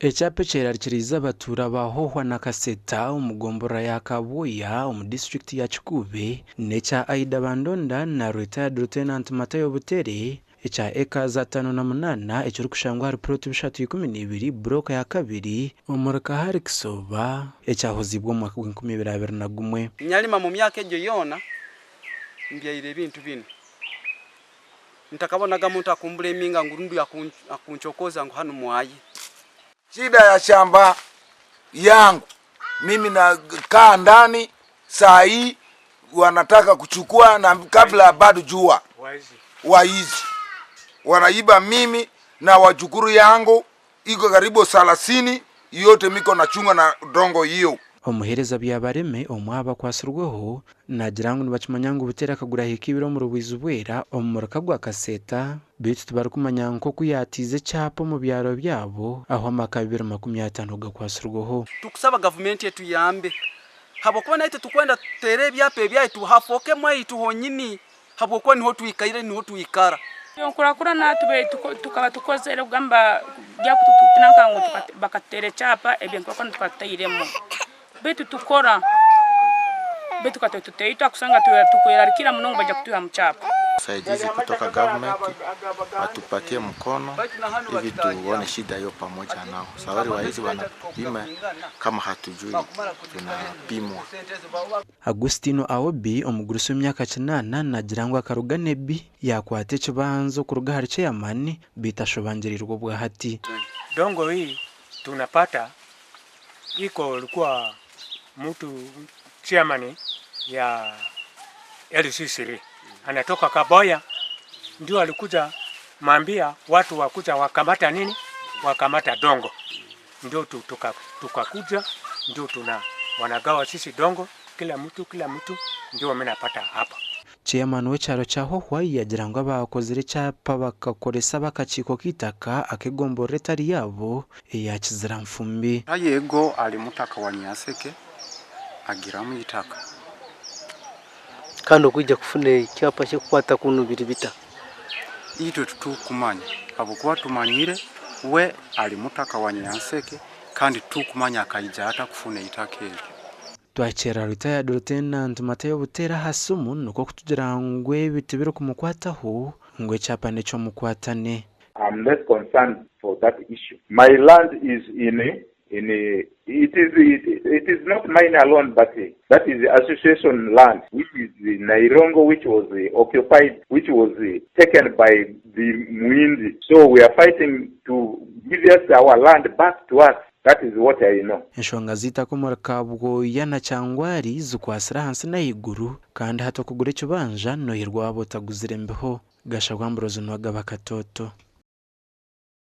Echape cherarikiriza abatura bahohwa na Kaseta umugombora ya Kabuya mu district ya Kikube necha Aida Bandonda na retired lieutenant Matayo Butere echa eka za 5 ekiri kushangwa hari plot 312 block ya kabiri umurika hari kisoba echa hozibwo mu 2021 nyalima mu myaka ejo yona mbyaire bintu bino nitakabonaga muntu akumbule minga ngurundu akunchokoza ngo hano mwayi. Shida ya shamba yangu mimi nakaa ndani saa hii wanataka kuchukua na kabla bado jua waizi wanaiba mimi na wajukuru yangu iko karibu 30 yote miko na chunga na dongo hiyo. Omuhereza byabareme omwaba kwasurweho nagirango nibakimanyango Butera kagura hikibiro mu rubizu bwera omuraka gwa Kaseta bitu tubarukumanya nko kuyatize cyapo mu byaro byabo aho amakabiro 50 gakwasurweho. Tukusaba government yetu yambe habo kuba naite tukwenda tere byape byaitu hafoke mwaitu honyini habo kwa niho tuikaire niho tuikara yonkura natube tukaba tukozere kugamba bya kututunanka ngo bakatere cyapa ebyo kwa tukatayiremo betu tukora betu katuteyita kusanga tukwera munongo baje kutuha mchapa. Saidizi kutoka government watupatie mkono hivi tuone shida hiyo pamoja nao. Sawari waizi wanapima kama hatujui tunapimwa. Agustino Aobi omuguruso myaka 8 nagirangwa akaruganebi yakwate kibanzo kuruga hari cyamani bitashobangirirwa bwa hati. Dongo hii tunapata iko ilikuwa mtu chairman ya LCC anatoka Kaboya ndio alikuja maambia watu wakuja wakamata nini wakamata dongo ndio tukakuja ndio wanagawa sisi dongo kila mtu ndio wamenapata hapa. Chairman w'ecyaro cyahohwa yagirangwa bakozere cyapa bakakoresa bakaciko kitaka akegombore tari yabo yakizira mfumbi. Yego ali mutaka wanyaseke agiramu itaka kandi kujya kufune cyapa cyo kwata kuntu biri bita ito tukumanya abo kwa tumanyire we ali mutaka wanyaseke kandi tukumanya akaija hata kufune itake. Twachera retired lieutenant Matayo Butera hasumu nuko kutugirangwe bitibiro kumukwataho ngwe cyapa neco mukwatane. I'm less concerned for that issue. My land is it is not mine alone, but that is the association land, which is the Nairongo, which was occupied, which was taken by the Muindi. So we are fighting to give us our land back to us. That is what I know. Enshonga zita kumuraka bwo yana cyangwari zukwasira hansi na iguru kandi hato kugure cyo banja no hirwa abo taguzirembeho gashagwambrozo no gabakatoto.